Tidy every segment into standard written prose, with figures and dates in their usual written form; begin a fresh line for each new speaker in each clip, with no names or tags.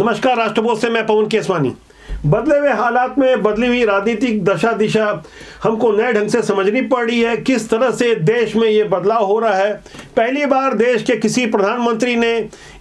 नमस्कार, राष्ट्रपोस्ट से मैं पवन केसवानी। बदले हुए हालात में बदली हुई राजनीतिक दशा दिशा हमको नए ढंग से समझनी पड़ रही है। किस तरह से देश में ये बदलाव हो रहा है। पहली बार देश के किसी प्रधानमंत्री ने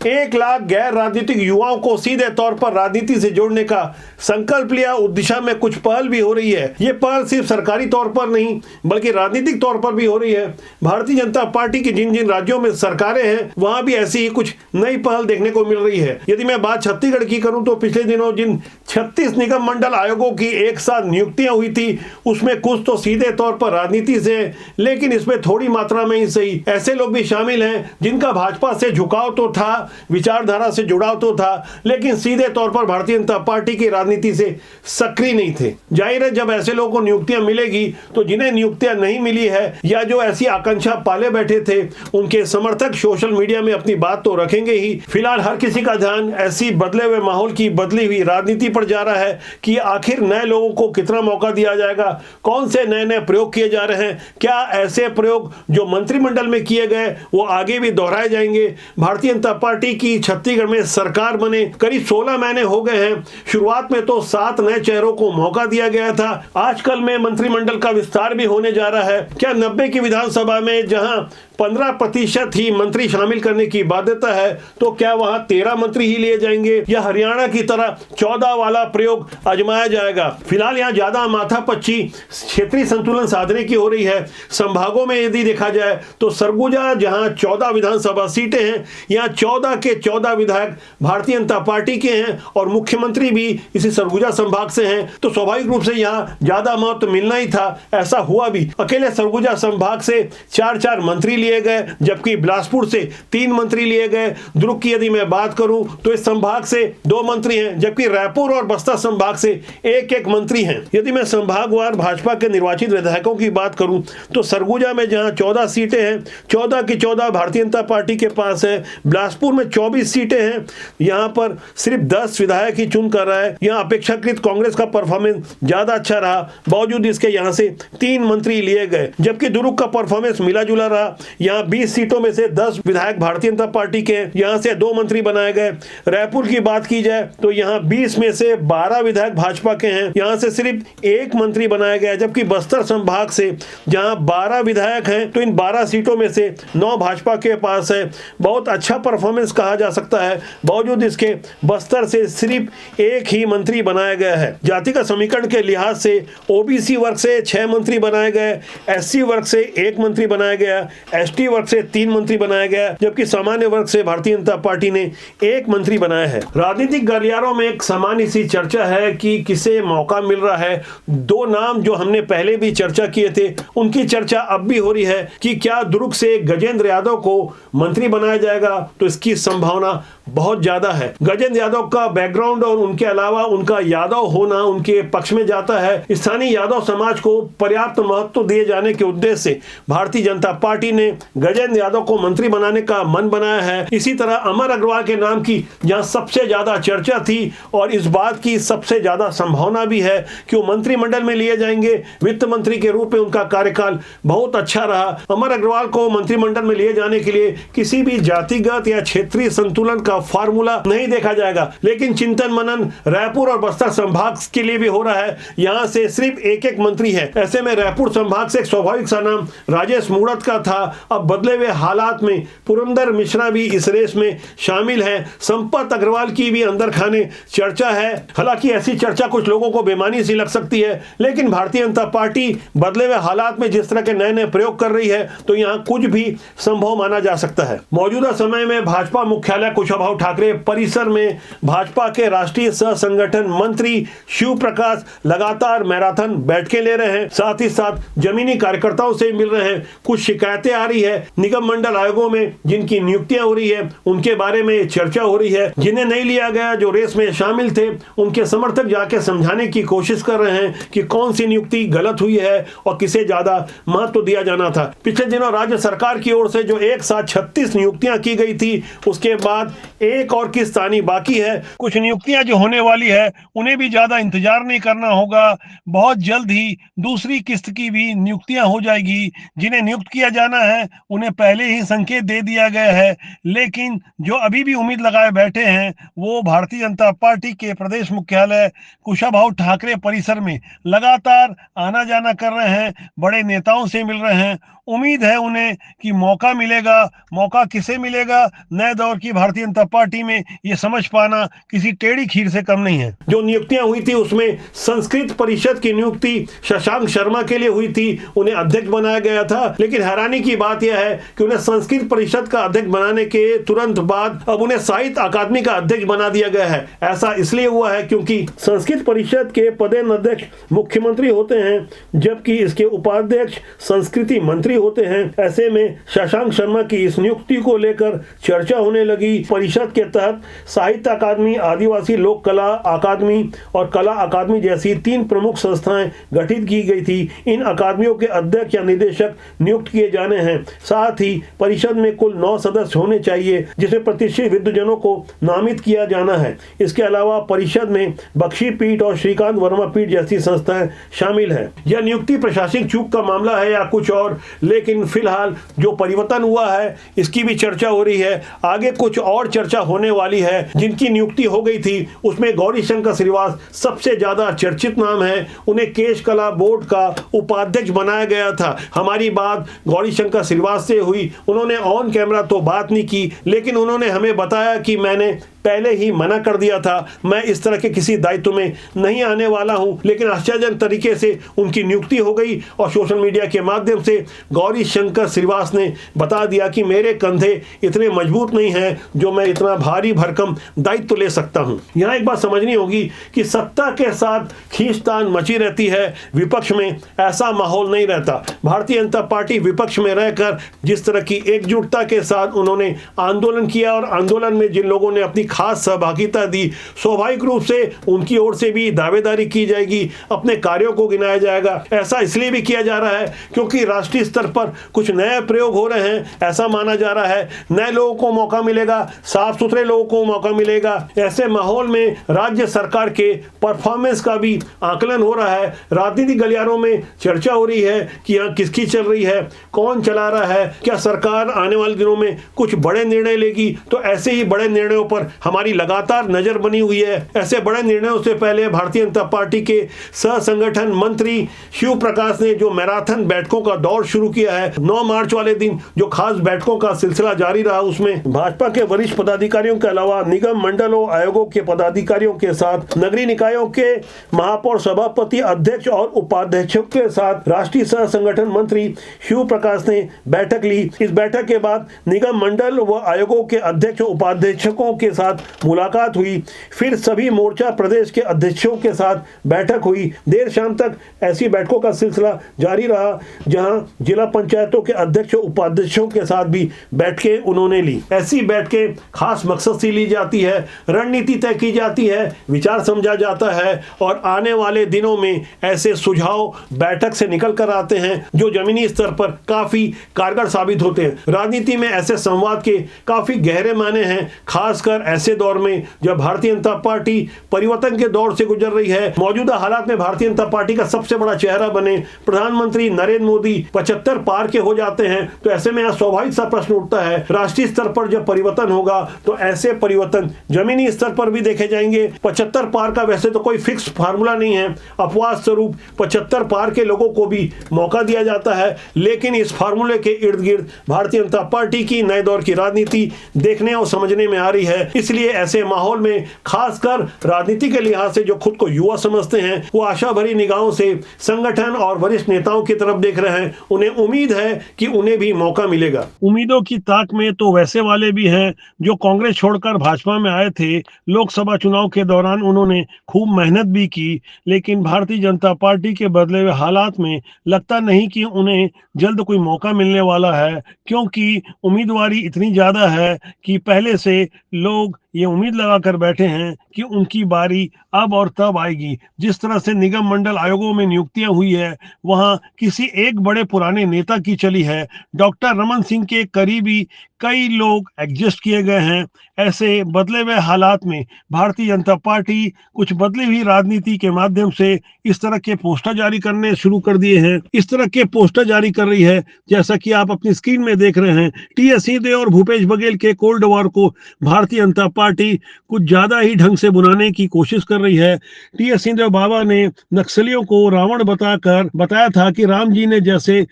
1 लाख गैर राजनीतिक युवाओं को सीधे तौर पर राजनीति से जोड़ने का संकल्प लिया। उस दिशा में कुछ पहल भी हो रही है। ये पहल सिर्फ सरकारी तौर पर नहीं बल्कि राजनीतिक तौर पर भी हो रही है। भारतीय जनता पार्टी की जिन जिन राज्यों में सरकारें हैं वहां भी ऐसी ही कुछ नई पहल देखने को मिल रही है। यदि मैं बात छत्तीसगढ़ की करूं तो पिछले दिनों जिन 36 निगम मंडल आयोगों की एक साथ नियुक्तियां हुई थी उसमें कुछ तो सीधे तौर पर राजनीति से, लेकिन इसमें थोड़ी मात्रा में ही सही ऐसे लोग भी शामिल हैं जिनका भाजपा से झुकाव तो था, विचारधारा से जुड़ाव तो था, लेकिन सीधे तौर पर भारतीय जनता पार्टी की राजनीति से सक्रिय नहीं थे। जाहिर है जब ऐसे लोगों को नियुक्तियां मिलेगी तो जिन्हें नियुक्तियां नहीं मिली है या जो ऐसी आकांक्षा पाले बैठे थे उनके समर्थक सोशल मीडिया में अपनी बात तो रखेंगे ही। फिलहाल हर किसी का ध्यान ऐसी बदले हुए माहौल की बदली हुई राजनीति पर जा रहा है कि आखिर नए लोगों को कितना मौका दिया जाएगा, कौन से नए नए प्रयोग किए जा रहे हैं, क्या ऐसे प्रयोग जो मंत्रिमंडल में किए गए वो आगे भी दोहराए जाएंगे। भारतीय जनता पार्टी की छत्तीसगढ़ में सरकार बने करीब 16 महीने हो गए हैं। शुरुआत में तो 7 नए चेहरों को मौका दिया गया था। आजकल में मंत्रिमंडल का विस्तार भी होने जा रहा है। क्या 90 की विधानसभा में जहां 15% ही मंत्री शामिल करने की बाध्यता है तो क्या वहां 13 मंत्री ही लिए जाएंगे या हरियाणा की तरह 14 वाला प्रयोग आजमाया जाएगा। फिलहाल यहाँ ज्यादा माथापच्ची क्षेत्रीय संतुलन साधने की हो रही है। संभागों में यदि देखा जाए तो सरगुजा जहां 14 विधानसभा सीटें हैं, यहाँ 14 के 14 विधायक भारतीय जनता पार्टी के हैं और मुख्यमंत्री भी इसी सरगुजा संभाग से हैं, तो स्वाभाविक रूप से यहाँ ज्यादा महत्व मिलना ही था। ऐसा हुआ भी। अकेले सरगुजा संभाग से 4 मंत्री लिए गए, जबकि बिलासपुर से 3 मंत्री लिए गए। दुर्ग की यदि मैं बात करूं तो इस संभाग से 2 मंत्री हैं, जबकि रायपुर और बस्तर संभाग से 1 मंत्री हैं। यदि मैं संभागवार भाजपा के निर्वाचित विधायकों की बात करूं तो सरगुजा में जहां 14 सीटें हैं, 14 की 14 भारतीय जनता पार्टी के पास है। बिलासपुर में 24 सीटें हैं, यहां पर सिर्फ 10 विधायक ही चुन कर रहा है। यहां अपेक्षाकृत कांग्रेस का परफॉर्मेंस ज्यादा अच्छा रहा, बावजूद इसके यहां से 3 मंत्री लिए गए, जबकि दुर्ग का परफॉर्मेंस मिला जुला रहा। यहाँ 20 सीटों में से 10 विधायक भारतीय जनता पार्टी के, यहाँ से 2 मंत्री बनाए गए। रायपुर की बात की जाए तो यहाँ 20 में से 12 विधायक भाजपा के हैं, यहाँ से सिर्फ 1 मंत्री बनाया गया, जबकि बस्तर संभाग से जहाँ 12 विधायक हैं तो इन 12 सीटों में से 9 भाजपा के पास है। बहुत अच्छा परफॉर्मेंस कहा जा सकता है, बावजूद इसके बस्तर से सिर्फ 1 ही मंत्री बनाया गया है। जाति का समीकरण के लिहाज से ओबीसी वर्ग से 6 मंत्री बनाए गए, एससी वर्ग से 1 मंत्री बनाया गया, एसटी वर्ग से 3 मंत्री बनाया गया, जबकि सामान्य वर्ग से भारतीय जनता पार्टी ने 1 मंत्री बनाया है। राजनीतिक गलियारों में एक सामान्य सी चर्चा है कि किसे मौका मिल रहा है। 2 नाम जो हमने पहले भी चर्चा किए थे उनकी चर्चा अब भी हो रही है कि क्या दुर्ग से गजेंद्र यादव को मंत्री बनाया जाएगा, तो इसकी संभावना बहुत ज्यादा है। गजेंद्र यादव का बैकग्राउंड और उनके अलावा उनका यादव होना उनके पक्ष में जाता है। स्थानीय यादव समाज को पर्याप्त महत्व दिए जाने के उद्देश्य से भारतीय जनता पार्टी ने गजेंद्र यादव को मंत्री बनाने का मन बनाया है। इसी तरह अमर अग्रवाल के नाम की जहां सबसे ज्यादा चर्चा थी और इस बात की सबसे ज्यादा संभावना भी है कि वो मंत्रिमंडल में लिए जाएंगे। वित्त मंत्री के रूप में उनका कार्यकाल बहुत अच्छा रहा। अमर अग्रवाल को मंत्रिमंडल में लिए जाने के लिए किसी भी जातिगत या क्षेत्रीय संतुलन का फार्मूला नहीं देखा जाएगा, लेकिन चिंतन मनन रायपुर और बस्तर संभाग के लिए भी हो रहा है। यहाँ से सिर्फ 1 मंत्री है। ऐसे में रायपुर संभाग से एक स्वाभाविक सा नाम राजेश मूणत का था। अब बदले हुए हालात में पुरंदर मिश्रा भी इस रेस में शामिल है। संपत अग्रवाल की भी अंदर खाने चर्चा है। हालांकि ऐसी चर्चा कुछ लोगों को बेमानी सी लग सकती है, लेकिन भारतीय जनता पार्टी बदले हुए हालात में जिस तरह के नए नए प्रयोग कर रही है तो यहाँ कुछ भी संभव माना जा सकता है। मौजूदा समय में भाजपा मुख्यालय कुशाभाऊ ठाकरे परिसर में भाजपा के राष्ट्रीय सह संगठन मंत्री शिव प्रकाश लगातार मैराथन बैठकें ले रहे हैं, साथ ही साथ जमीनी कार्यकर्ताओं से मिल रहे हैं। कुछ शिकायतें आ रही है निगम मंडल आयोगों में जिनकी नियुक्तियां हो रही है उनके बारे में चर्चा हो रही है। जिन्हें नहीं लिया गया, जो रेस में शामिल थे, उनके समर्थक जाके समझाने की कोशिश कर रहे हैं कि कौन सी नियुक्ति गलत हुई है और किसे ज्यादा महत्व दिया जाना था। पिछले दिनों राज्य सरकार की ओर से जो एक साथ 36 नियुक्तियां की गई थी, उसके बाद एक और किस्त आनी बाकी है। कुछ नियुक्तियां जो होने वाली है उन्हें भी ज्यादा इंतजार नहीं करना होगा। बहुत जल्द ही दूसरी किस्त की भी नियुक्तियां हो जाएगी। जिन्हें नियुक्त किया जाना है है उन्हें पहले ही संकेत दे दिया गया है, लेकिन जो अभी भी उम्मीद लगाए बैठे हैं वो भारतीय जनता पार्टी के प्रदेश मुख्यालय कुशाभाऊ ठाकरे परिसर में लगातार आना जाना कर रहे हैं, बड़े नेताओं से मिल रहे हैं। उम्मीद है उन्हें कि मौका मिलेगा। मौका किसे मिलेगा नए दौर की भारतीय जनता पार्टी में, ये समझ पाना किसी टेढ़ी खीर से कम नहीं है। जो नियुक्तियां हुई थी उसमें संस्कृत परिषद की नियुक्ति शशांक शर्मा के लिए हुई थी, उन्हें अध्यक्ष बनाया गया था। लेकिन हैरानी की बात यह है कि उन्हें संस्कृत परिषद का अध्यक्ष बनाने के तुरंत बाद अब उन्हें साहित्य अकादमी का अध्यक्ष बना दिया गया है। ऐसा इसलिए हुआ है क्योंकि संस्कृत परिषद के पदेन अध्यक्ष मुख्यमंत्री होते हैं, जबकि इसके उपाध्यक्ष संस्कृति मंत्री होते हैं। ऐसे में शशांक शर्मा की इस नियुक्ति को लेकर चर्चा होने लगी। परिषद के तहत साहित्य अकादमी, आदिवासी लोक कला अकादमी और कला अकादमी जैसी 3 प्रमुख संस्थाएं गठित की गई थी। इन अकादमियों के अध्यक्ष या निदेशक नियुक्त किए जाने हैं। साथ ही परिषद में कुल 9 सदस्य होने चाहिए, जिसमें प्रतिष्ठित विद्वजनों को नामित किया जाना है। इसके अलावा परिषद में बख्शी पीठ और श्रीकांत वर्मा पीठ जैसी संस्थाएं शामिल हैं। यह नियुक्ति प्रशासनिक चूक का मामला है या कुछ और, लेकिन फिलहाल जो परिवर्तन हुआ है इसकी भी चर्चा हो रही है। आगे कुछ और चर्चा होने वाली है। जिनकी नियुक्ति हो गई थी उसमें गौरी शंकर श्रीवास सबसे ज्यादा चर्चित नाम है। उन्हें केश कला बोर्ड का उपाध्यक्ष बनाया गया था। हमारी बात गौरी शंकर श्रीवास से हुई। उन्होंने ऑन कैमरा तो बात नहीं की, लेकिन उन्होंने हमें बताया कि मैंने पहले ही मना कर दिया था, मैं इस तरह के किसी दायित्व में नहीं आने वाला हूं। लेकिन आश्चर्यजनक तरीके से उनकी नियुक्ति हो गई और सोशल मीडिया के माध्यम से गौरी शंकर श्रीवास ने बता दिया कि मेरे कंधे इतने मजबूत नहीं हैं जो मैं इतना भारी भरकम दायित्व ले सकता हूं। यहां एक बात समझनी होगी कि सत्ता के साथ खींचतान मची रहती है, विपक्ष में ऐसा माहौल नहीं रहता। भारतीय जनता पार्टी विपक्ष में रहकर जिस तरह की एकजुटता के साथ उन्होंने आंदोलन किया और आंदोलन में जिन लोगों ने अपनी खास सहभागिता दी, स्वाभाविक रूप से उनकी ओर से भी दावेदारी की जाएगी, अपने कार्यों को गिनाया जाएगा। ऐसा इसलिए भी किया जा रहा है क्योंकि राष्ट्रीय स्तर पर कुछ नए प्रयोग हो रहे हैं। ऐसा माना जा रहा है नए लोगों को मौका मिलेगा, साफ सुथरे लोगों को मौका मिलेगा। ऐसे माहौल में राज्य सरकार के परफॉर्मेंस का भी आकलन हो रहा है। राजनीतिक गलियारों में चर्चा हो रही है कि यहाँ किसकी चल रही है, कौन चला रहा है, क्या सरकार आने वाले दिनों में कुछ बड़े निर्णय लेगी। तो ऐसे ही बड़े निर्णयों पर हमारी लगातार नजर बनी हुई है। ऐसे बड़े निर्णयों से पहले भारतीय जनता पार्टी के सह संगठन मंत्री शिव प्रकाश ने जो मैराथन बैठकों का दौर शुरू किया है, 9 मार्च वाले दिन जो खास बैठकों का सिलसिला जारी रहा, उसमें भाजपा के वरिष्ठ पदाधिकारियों के अलावा निगम मंडलों आयोगों के पदाधिकारियों के साथ नगरीय निकायों के महापौर, सभापति, अध्यक्ष और उपाध्यक्षों के साथ राष्ट्रीय सह संगठन मंत्री शिव प्रकाश ने बैठक ली। इस बैठक के बाद निगम मंडल व आयोगों के अध्यक्ष उपाध्यक्षों के साथ मुलाकात हुई। फिर सभी मोर्चा प्रदेश के अध्यक्षों के साथ बैठक हुई। देर शाम तक ऐसी बैठकों का सिलसिला जारी रहा, जहां जिला पंचायतों के अध्यक्ष उपाध्यक्षों के साथ भी बैठकें उन्होंने ली। ऐसी बैठकें खास मकसद से ली जाती है, रणनीति तय की जाती है, विचार समझा जाता है और आने वाले दिनों में ऐसे सुझाव बैठक से निकल कर आते हैं जो जमीनी स्तर पर काफी कारगर साबित होते हैं। राजनीति में ऐसे संवाद के काफी गहरे मायने हैं, खासकर ऐसे दौर में जब भारतीय जनता पार्टी परिवर्तन के दौर से गुजर रही है। मौजूदा हालात में भारतीय जनता पार्टी का सबसे बड़ा चेहरा बने प्रधानमंत्री नरेंद्र मोदी 75 पार के हो जाते हैं, तो ऐसे में यह स्वाभाविक सा प्रश्न उठता है, राष्ट्रीय स्तर पर जब परिवर्तन होगा तो ऐसे परिवर्तन जमीनी स्तर पर भी देखे जाएंगे। 75 पार का वैसे तो कोई फिक्स फार्मूला नहीं है, अपवाद स्वरूप 75 पार के लोगों को भी मौका दिया जाता है, लेकिन इस फार्मूले के इर्द गिर्द भारतीय जनता पार्टी की नए दौर की राजनीति देखने और समझने में आ रही है। इसलिए ऐसे माहौल में खासकर राजनीति के लिहाज से जो खुद को युवा समझते हैं वो आशा भरी निगाहों से संगठन और वरिष्ठ नेताओं की तरफ देख रहे हैं। उन्हें उम्मीद है कि उन्हें भी मौका मिलेगा। उम्मीदों की ताक में तो वैसे वाले भी हैं जो कांग्रेस छोड़कर भाजपा में आए थे। लोकसभा चुनाव के दौरान उन्होंने खूब मेहनत भी की, लेकिन भारतीय जनता पार्टी के बदले हुए हालात में लगता नहीं कि उन्हें जल्द कोई मौका मिलने वाला है, क्योंकि उम्मीदवारी इतनी ज्यादा है कि पहले से लोग ये उम्मीद लगाकर बैठे हैं कि उनकी बारी अब और तब आएगी। जिस तरह से निगम मंडल आयोगों में नियुक्तियां हुई है, वहां किसी एक बड़े पुराने नेता की चली है। डॉक्टर रमन सिंह के करीबी कई लोग एडजस्ट किए गए हैं। ऐसे बदले हुए हालात में भारतीय जनता पार्टी कुछ बदली हुई राजनीति के माध्यम से इस तरह के पोस्टर जारी करने शुरू कर दिए हैं। इस तरह के पोस्टर जारी कर रही है, जैसा कि आप अपनी स्क्रीन में देख रहे हैं। टीएस सिंहदेव और भूपेश बघेल के कोल्ड वॉर को भारतीय जनता पार्टी कुछ ज्यादा ही ढंग से बुनाने की कोशिश कर रही है। टीएस सिंहदेव बाबा ने नक्सलियों को रावण बताया था कि राम जी ने जैसे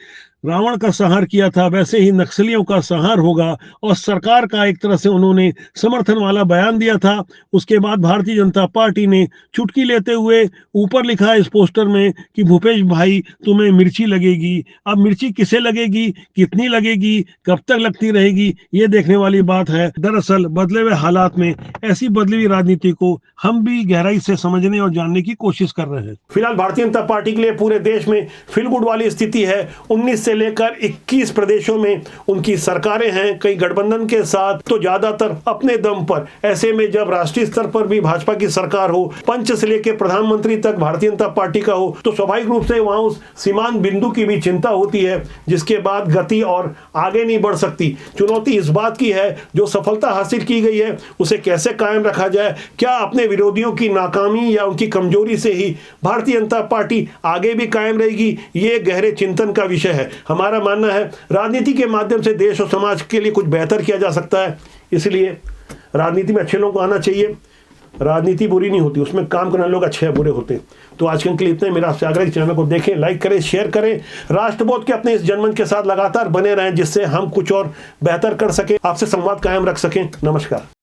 रावण का संहार किया था, वैसे ही नक्सलियों का संहार होगा, और सरकार का एक तरह से उन्होंने समर्थन वाला बयान दिया था। उसके बाद भारतीय जनता पार्टी ने चुटकी लेते हुए ऊपर लिखा इस पोस्टर में कि भूपेश भाई तुम्हें मिर्ची लगेगी। अब मिर्ची किसे लगेगी, कितनी लगेगी, कब तक लगती रहेगी, ये देखने वाली बात है। दरअसल बदले हुए हालात में ऐसी बदली हुई राजनीति को हम भी गहराई से समझने और जानने की कोशिश कर रहे हैं। फिलहाल भारतीय जनता पार्टी के लिए पूरे देश में फील गुड वाली स्थिति है। 19 से लेकर 21 प्रदेशों में उनकी सरकारें हैं, कई गठबंधन के साथ तो ज्यादातर अपने दम पर। ऐसे में जब राष्ट्रीय स्तर पर भी भाजपा की सरकार हो, पंच से लेकर प्रधानमंत्री तक भारतीय जनता पार्टी का हो, तो स्वाभाविक रूप से वहां उस सीमांत बिंदु की भी चिंता होती है, जिसके बाद गति और आगे नहीं बढ़ सकती। चुनौती इस बात की है, जो सफलता हासिल की गई है उसे कैसे कायम रखा जाए। क्या अपने विरोधियों की नाकामी या उनकी कमजोरी से ही भारतीय जनता पार्टी आगे भी कायम रहेगी, ये गहरे चिंतन का विषय है। हमारा मानना है राजनीति के माध्यम से देश और समाज के लिए कुछ बेहतर किया जा सकता है। इसलिए राजनीति में अच्छे लोगों को आना चाहिए। राजनीति बुरी नहीं होती, उसमें काम करने लोग अच्छे बुरे होते हैं। तो आज के लिए इतना ही। मेरा आपसे आग्रह है, चैनल को देखें, लाइक करें, शेयर करें, राष्ट्रबोध के अपने इस जनमंच के साथ लगातार बने रहें, जिससे हम कुछ और बेहतर कर सकें, आपसे संवाद कायम रख सकें। नमस्कार।